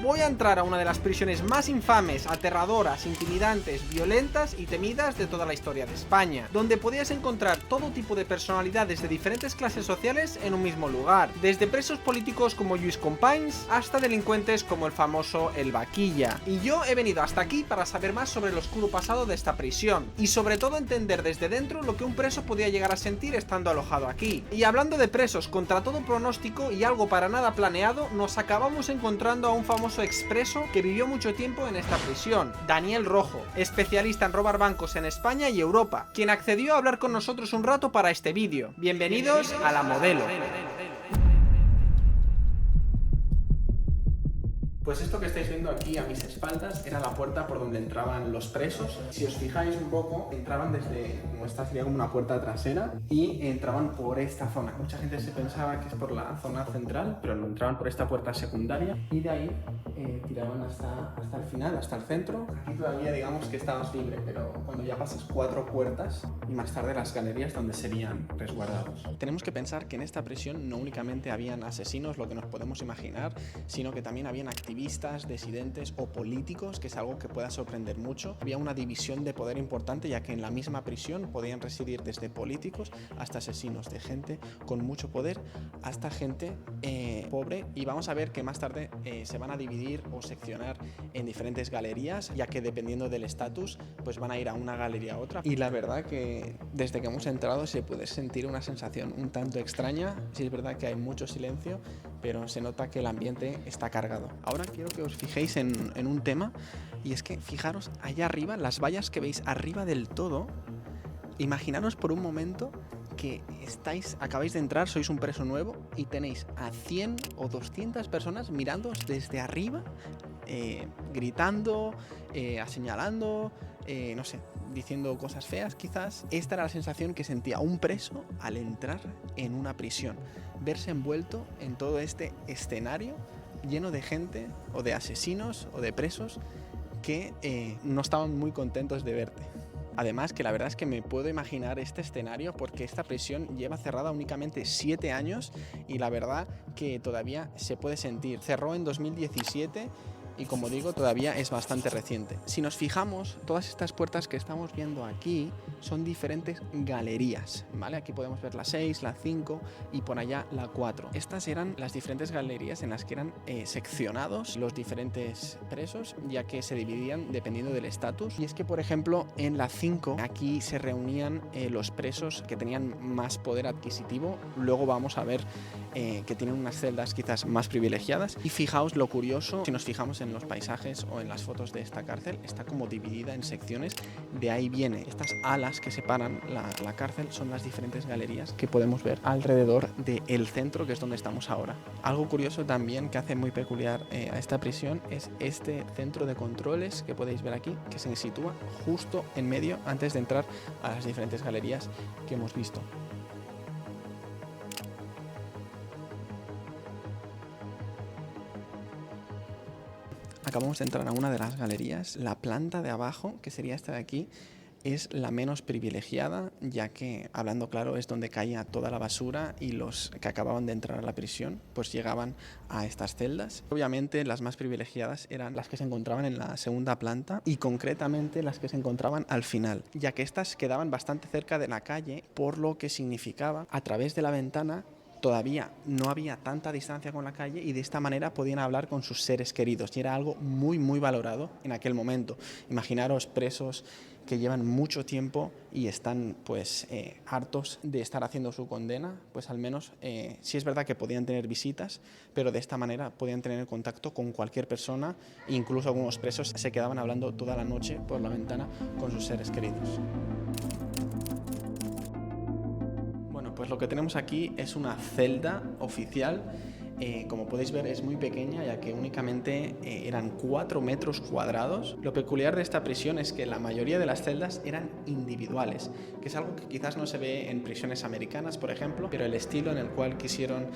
voy a entrar a una de las prisiones más infames, aterradoras, intimidantes, violentas y temidas de toda la historia de España, donde podías encontrar todo tipo de personalidades de diferentes clases sociales en un mismo lugar, desde presos políticos como Lluís Companys hasta delincuentes como el famoso El Vaquilla. Y yo he venido hasta aquí para saber más sobre el oscuro pasado de esta prisión, y sobre todo entender desde dentro lo que un preso podía llegar a sentir estando alojado aquí. Y hablando de presos, contra todo pronóstico y algo para nada planeado, nos acabamos encontrando a un famoso expreso que vivió mucho tiempo en esta prisión, Daniel Rojo, especialista en robar bancos en España y Europa, quien accedió a hablar con nosotros un rato para este vídeo. Bienvenidos a La Modelo. Pues esto que estáis viendo aquí a mis espaldas era la puerta por donde entraban los presos. Si os fijáis un poco, entraban desde, como esta sería como una puerta trasera, y entraban por esta zona. Mucha gente se pensaba que es por la zona central, pero no, entraban por esta puerta secundaria y de ahí tiraban hasta el final, hasta el centro. Aquí todavía digamos que estabas libre, pero cuando ya pasas 4 puertas y más tarde las galerías donde serían resguardados. Tenemos que pensar que en esta prisión no únicamente habían asesinos, lo que nos podemos imaginar, sino que también habían activistas, disidentes o políticos, que es algo que pueda sorprender mucho. Había una división de poder importante, ya que en la misma prisión podían residir desde políticos hasta asesinos, de gente con mucho poder hasta gente pobre. Y vamos a ver que más tarde se van a dividir o seccionar en diferentes galerías, ya que dependiendo del estatus pues van a ir a una galería a otra. Y la verdad que desde que hemos entrado se puede sentir una sensación un tanto extraña. Sí, es verdad que hay mucho silencio, pero se nota que el ambiente está cargado. Ahora quiero que os fijéis en un tema, y es que fijaros allá arriba, las vallas que veis arriba del todo. Imaginaros por un momento que acabáis de entrar, sois un preso nuevo y tenéis a 100 o 200 personas mirándoos desde arriba, gritando, señalando, no sé, diciendo cosas feas quizás. Esta era la sensación que sentía un preso al entrar en una prisión, verse envuelto en todo este escenario lleno de gente o de asesinos o de presos que no estaban muy contentos de verte. Además, que la verdad es que me puedo imaginar este escenario porque esta prisión lleva cerrada únicamente 7 años y la verdad que todavía se puede sentir. Cerró en 2017 y, como digo, todavía es bastante reciente. Si nos fijamos, todas estas puertas que estamos viendo aquí son diferentes galerías, ¿vale? Aquí podemos ver la 6, la 5 y por allá la 4. Estas eran las diferentes galerías en las que eran seccionados los diferentes presos, ya que se dividían dependiendo del estatus. Y es que, por ejemplo, en la 5 aquí se reunían los presos que tenían más poder adquisitivo. Luego vamos a ver que tienen unas celdas quizás más privilegiadas. Y fijaos lo curioso, si nos fijamos en los paisajes o en las fotos de esta cárcel, está como dividida en secciones. De ahí viene estas alas que separan la cárcel, son las diferentes galerías que podemos ver alrededor del centro, que es donde estamos ahora. Algo curioso también que hace muy peculiar a esta prisión es este centro de controles que podéis ver aquí, que se sitúa justo en medio antes de entrar a las diferentes galerías que hemos visto. Acabamos de entrar a una de las galerías. La planta de abajo, que sería esta de aquí, es la menos privilegiada, ya que, hablando claro, es donde caía toda la basura y los que acababan de entrar a la prisión pues llegaban a estas celdas. Obviamente las más privilegiadas eran las que se encontraban en la segunda planta y concretamente las que se encontraban al final, ya que estas quedaban bastante cerca de la calle, por lo que significaba a través de la ventana todavía no había tanta distancia con la calle y de esta manera podían hablar con sus seres queridos y era algo muy muy valorado en aquel momento. Imaginaros presos que llevan mucho tiempo y están pues hartos de estar haciendo su condena, pues al menos sí es verdad que podían tener visitas, pero de esta manera podían tener contacto con cualquier persona. Incluso algunos presos se quedaban hablando toda la noche por la ventana con sus seres queridos. Pues lo que tenemos aquí es una celda oficial. Como podéis ver es muy pequeña, ya que únicamente eran 4 metros cuadrados. Lo peculiar de esta prisión es que la mayoría de las celdas eran individuales, que es algo que quizás no se ve en prisiones americanas, por ejemplo, pero el estilo en el cual quisieron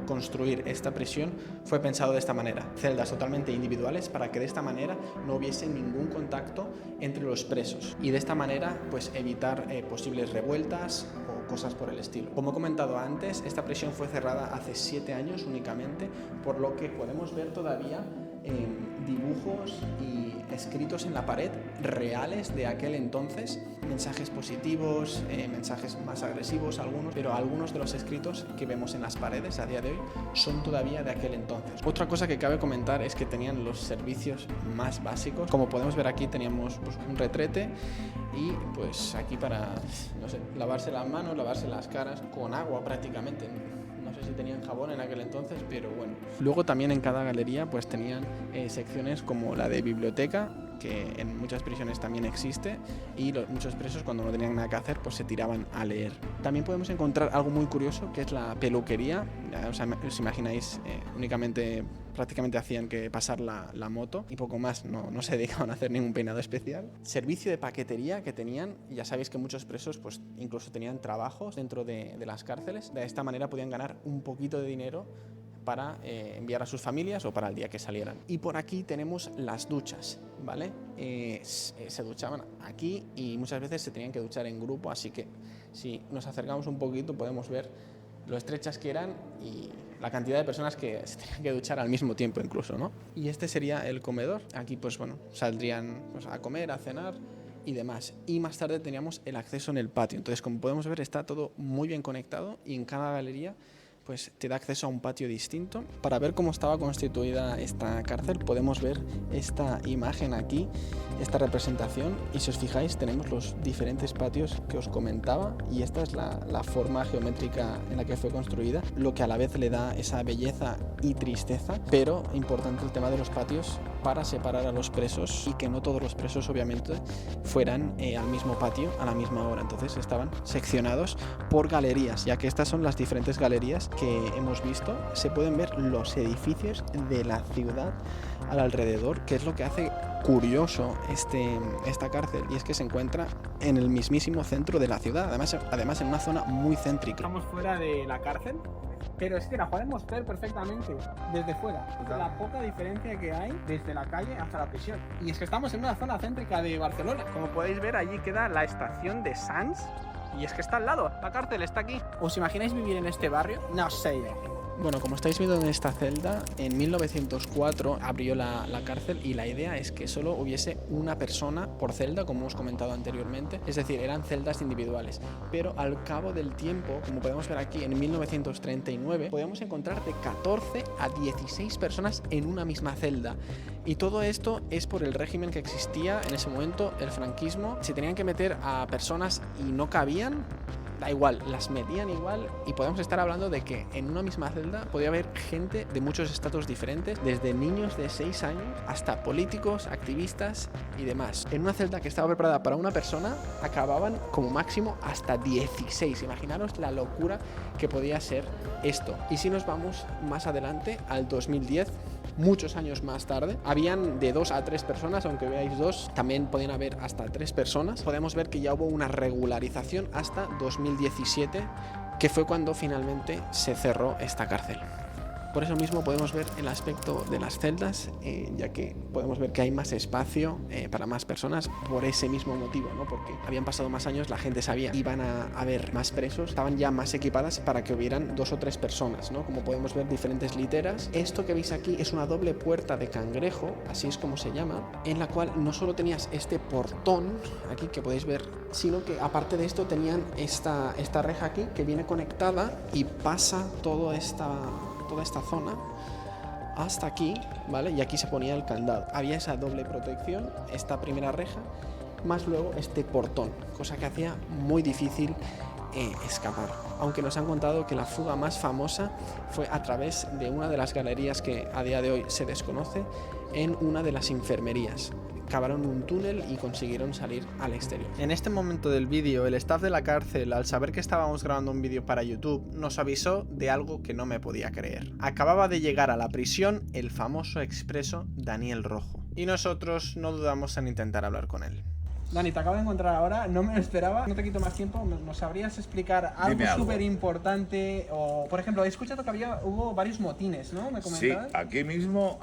construir esta prisión fue pensado de esta manera: celdas totalmente individuales para que de esta manera no hubiese ningún contacto entre los presos y de esta manera pues evitar posibles revueltas o cosas por el estilo. Como he comentado antes, esta prisión fue cerrada hace 7 años únicamente, por lo que podemos ver todavía dibujos y escritos en la pared reales de aquel entonces, mensajes positivos, mensajes más agresivos algunos, pero algunos de los escritos que vemos en las paredes a día de hoy son todavía de aquel entonces. Otra cosa que cabe comentar es que tenían los servicios más básicos. Como podemos ver aquí teníamos pues, un retrete y pues aquí para, no sé, lavarse las manos, lavarse las caras con agua prácticamente. No sé si tenían jabón en aquel entonces, pero bueno. Luego también en cada galería pues tenían secciones como la de biblioteca, que en muchas prisiones también existe, y muchos presos cuando no tenían nada que hacer pues se tiraban a leer. También podemos encontrar algo muy curioso que es la peluquería. Os imagináis, únicamente prácticamente hacían que pasar la moto y poco más, no se dedicaban a hacer ningún peinado especial. Servicio de paquetería que tenían, ya sabéis que muchos presos pues incluso tenían trabajos dentro de las cárceles. De esta manera podían ganar un poquito de dinero para enviar a sus familias o para el día que salieran. Y por aquí tenemos las duchas, ¿vale? Se duchaban aquí y muchas veces se tenían que duchar en grupo, así que si nos acercamos un poquito podemos ver lo estrechas que eran y la cantidad de personas que se tenían que duchar al mismo tiempo incluso, ¿no? Y este sería el comedor. Aquí pues bueno, saldrían pues, a comer, a cenar y demás. Y más tarde teníamos el acceso en el patio. Entonces, como podemos ver, está todo muy bien conectado y en cada galería pues te da acceso a un patio distinto. Para ver cómo estaba constituida esta cárcel podemos ver esta imagen aquí, esta representación, y si os fijáis tenemos los diferentes patios que os comentaba y esta es la forma geométrica en la que fue construida, lo que a la vez le da esa belleza y tristeza, pero importante el tema de los patios para separar a los presos y que no todos los presos obviamente fueran al mismo patio a la misma hora. Entonces estaban seccionados por galerías, ya que estas son las diferentes galerías que hemos visto. Se pueden ver los edificios de la ciudad al alrededor, que es lo que hace curioso esta cárcel, y es que se encuentra en el mismísimo centro de la ciudad, además en una zona muy céntrica. Estamos fuera de la cárcel, pero es que la podemos ver perfectamente desde fuera, la poca diferencia que hay desde la calle hasta la prisión. Y es que estamos en una zona céntrica de Barcelona. Como podéis ver, allí queda la estación de Sants y es que está al lado, la cárcel está aquí. ¿Os imagináis vivir en este barrio? No sé. Bueno, como estáis viendo en esta celda, en 1904 abrió la cárcel y la idea es que solo hubiese una persona por celda, como hemos comentado anteriormente, es decir, eran celdas individuales. Pero al cabo del tiempo, como podemos ver aquí, en 1939, podíamos encontrar de 14 a 16 personas en una misma celda. Y todo esto es por el régimen que existía en ese momento, el franquismo. Si tenían que meter a personas y no cabían, da igual, las metían igual, y podemos estar hablando de que en una misma celda podía haber gente de muchos estatus diferentes, desde niños de 6 años hasta políticos, activistas y demás. En una celda que estaba preparada para una persona, acababan como máximo hasta 16. Imaginaros la locura que podía ser esto. Y si nos vamos más adelante, al 2010, muchos años más tarde, habían de 2 a 3 personas, aunque veáis 2, también podían haber hasta 3 personas. Podemos ver que ya hubo una regularización hasta 2017, que fue cuando finalmente se cerró esta cárcel. Por eso mismo podemos ver el aspecto de las celdas, ya que podemos ver que hay más espacio para más personas por ese mismo motivo, ¿no? Porque habían pasado más años, la gente sabía, iban a haber más presos, estaban ya más equipadas para que hubieran 2 o 3 personas, ¿no? Como podemos ver, diferentes literas. Esto que veis aquí es una doble puerta de cangrejo, así es como se llama, en la cual no solo tenías este portón aquí que podéis ver, sino que aparte de esto tenían esta reja aquí que viene conectada y pasa toda esta zona hasta aquí, ¿vale? Y aquí se ponía el candado. Había esa doble protección, esta primera reja, más luego este portón, cosa que hacía muy difícil escapar. Aunque nos han contado que la fuga más famosa fue a través de una de las galerías que a día de hoy se desconoce, en una de las enfermerías. Cavaron un túnel y consiguieron salir al exterior. En este momento del vídeo, el staff de la cárcel, al saber que estábamos grabando un vídeo para YouTube, nos avisó de algo que no me podía creer. Acababa de llegar a la prisión el famoso expreso Daniel Rojo, y nosotros no dudamos en intentar hablar con él. Dani, te acabo de encontrar ahora, no me lo esperaba, no te quito más tiempo. ¿Nos sabrías explicar algo súper importante? O, por ejemplo, he escuchado que hubo varios motines, ¿no? ¿Me comentabas? Sí, aquí mismo,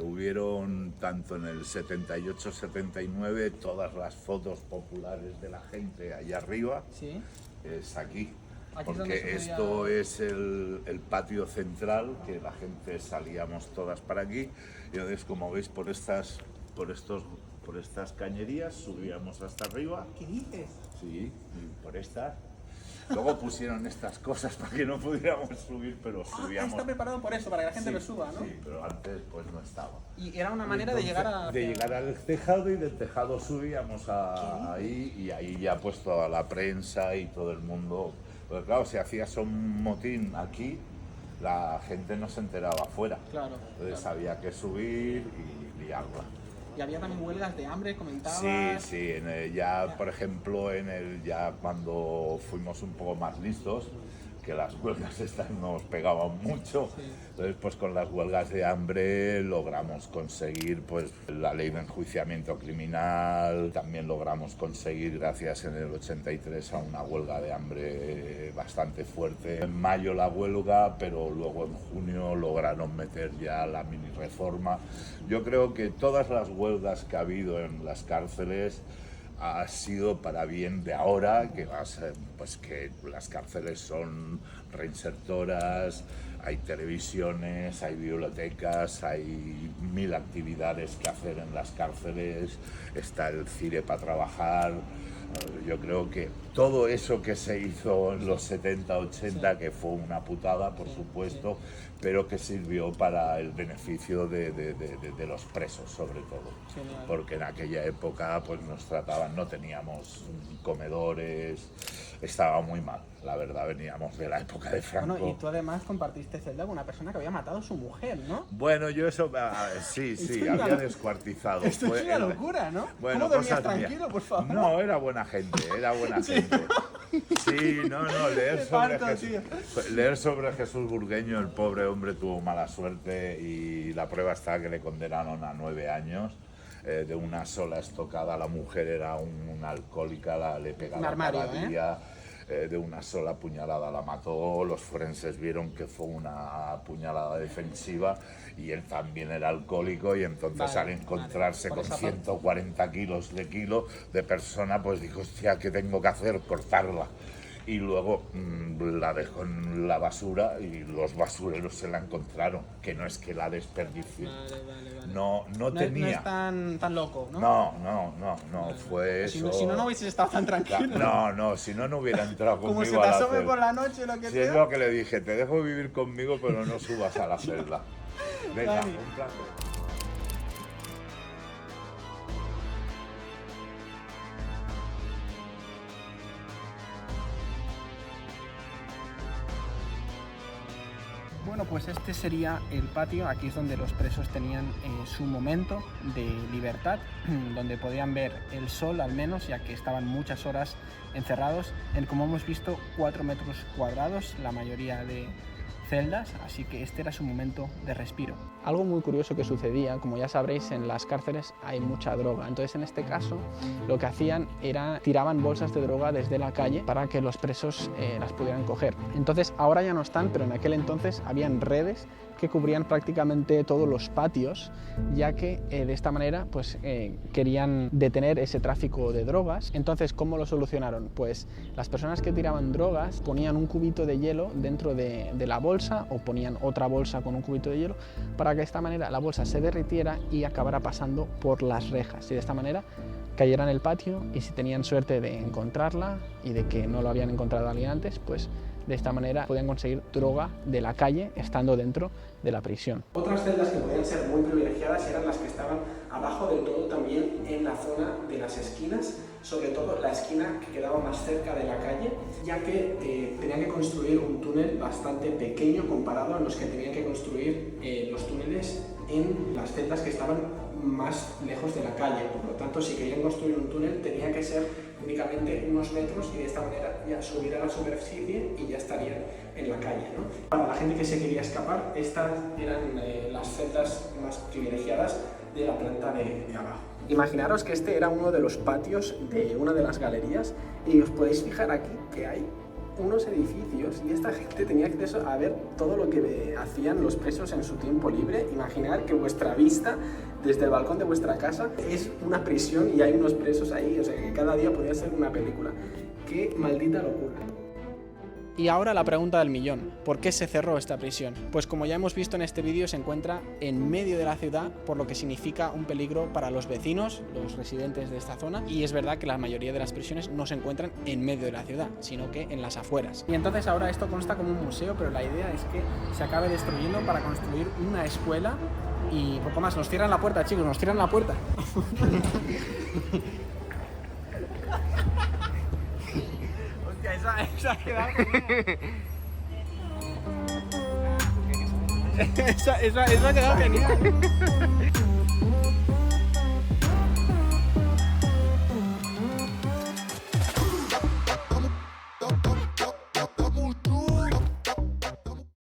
hubieron tanto en el 78-79 todas las fotos populares de la gente allá arriba. Sí. Es aquí. Aquí es donde Porque se esto podía- es el patio central, que la gente salíamos todas para aquí, y entonces, como veis, por estas cañerías subíamos hasta arriba. ¿Qué dices? Sí, y por estas. Luego pusieron estas cosas para que no pudiéramos subir, pero subíamos. Está preparado por eso, para que la gente Sí, lo suba, ¿no? Sí, pero antes pues no estaba. Y era una manera de llegar a... De llegar al tejado, y del tejado subíamos ahí, y ahí ya pues toda la prensa y todo el mundo. Porque claro, si hacías un motín aquí, la gente no se enteraba afuera. Claro. Entonces claro. había que subir y liarla. Y había también huelgas de hambre, comentabas. Sí, ya por ejemplo, ya cuando fuimos un poco más listos, que las huelgas estas nos pegaban mucho, Sí. entonces pues con las huelgas de hambre logramos conseguir pues la ley de enjuiciamiento criminal, también logramos conseguir, gracias en el 83 a una huelga de hambre bastante fuerte. En mayo la huelga, pero luego en junio lograron meter ya la mini reforma. Yo creo que todas las huelgas que ha habido en las cárceles ha sido para bien de ahora, que pues que las cárceles son reinsertoras, hay televisiones, hay bibliotecas, hay 1000 actividades que hacer en las cárceles, está el CIRE para trabajar. Yo creo que todo eso que se hizo en los 70, 80, que fue una putada, por supuesto, pero que sirvió para el beneficio de los presos, sobre todo. Genial. Porque en aquella época pues nos trataban, no teníamos comedores, estaba muy mal, la verdad, veníamos de la época de Franco. Bueno, y tú además compartiste celda con una persona que había matado a su mujer, ¿no? Bueno, yo eso, sí, Esto es había una- descuartizado. Esto Fue es una el- locura, ¿no? Bueno, ¿Cómo dormías cosas mías. tranquilo, por favor? No, era buena gente, gente. Sí, no, leer sobre Jesús Burgueño, el pobre hombre tuvo mala suerte, y la prueba está que le condenaron a 9 años. De una sola estocada, la mujer era una alcohólica, le Un pegaba armario, cada día. De una sola puñalada la mató, los forenses vieron que fue una puñalada defensiva, y él también era alcohólico, y entonces Vale, al encontrarse vale, por con esa parte. 140 kilos de persona, pues dijo, hostia, ¿qué tengo que hacer? Cortarla. Y luego la dejó en la basura, y los basureros se la encontraron, que no es que la desperdició. Vale. No No tenía. es tan loco, ¿no? No, fue Si eso. no, si no hubieses estado tan tranquilo. No, si no hubiera entrado conmigo Como se a te la asome celda. por la noche lo que Si es sea. lo que le dije, te dejo vivir conmigo, pero no subas a la celda. Venga, Dani. un placer. Bueno, pues este sería el patio. Aquí es donde los presos tenían su momento de libertad, donde podían ver el sol al menos, ya que estaban muchas horas encerrados en, como hemos visto, 4 metros cuadrados, la mayoría de celdas, así que este era su momento de respiro. Algo muy curioso que sucedía, como ya sabréis, en las cárceles hay mucha droga, entonces en este caso lo que hacían era tiraban bolsas de droga desde la calle para que los presos las pudieran coger. Entonces ahora ya no están, pero en aquel entonces habían redes que cubrían prácticamente todos los patios, ya que de esta manera pues querían detener ese tráfico de drogas. Entonces, ¿cómo lo solucionaron? Pues las personas que tiraban drogas ponían un cubito de hielo dentro de la bolsa, o ponían otra bolsa con un cubito de hielo, para que de esta manera la bolsa se derritiera y acabara pasando por las rejas, y de esta manera cayera en el patio, y si tenían suerte de encontrarla y de que no lo habían encontrado alguien antes, pues de esta manera podían conseguir droga de la calle estando dentro de la prisión. Otras celdas que podían ser muy privilegiadas eran las que estaban abajo del todo, también en la zona de las esquinas, sobre todo la esquina que quedaba más cerca de la calle, ya que tenían que construir un túnel bastante pequeño comparado a los que tenían que construir los túneles en las celdas que estaban más lejos de la calle. Por lo tanto, si querían construir un túnel tenía que ser únicamente unos metros, y de esta manera ya subir a la superficie y ya estarían en la calle, ¿no? Para la gente que se quería escapar, estas eran las celdas más privilegiadas de la planta de abajo. Imaginaros que este era uno de los patios de una de las galerías, y os podéis fijar aquí que hay unos edificios, y esta gente tenía acceso a ver todo lo que hacían los presos en su tiempo libre. Imaginar que vuestra vista desde el balcón de vuestra casa es una prisión y hay unos presos ahí, o sea que cada día podría ser una película. ¡Qué maldita locura! Y ahora la pregunta del millón, ¿por qué se cerró esta prisión? Pues como ya hemos visto en este vídeo, se encuentra en medio de la ciudad, por lo que significa un peligro para los vecinos, los residentes de esta zona, y es verdad que la mayoría de las prisiones no se encuentran en medio de la ciudad, sino que en las afueras. Y entonces ahora esto consta como un museo, pero la idea es que se acabe destruyendo para construir una escuela y poco más. Nos cierran la puerta, chicos, nos cierran la puerta. Esa ha quedado esa ha quedado genial.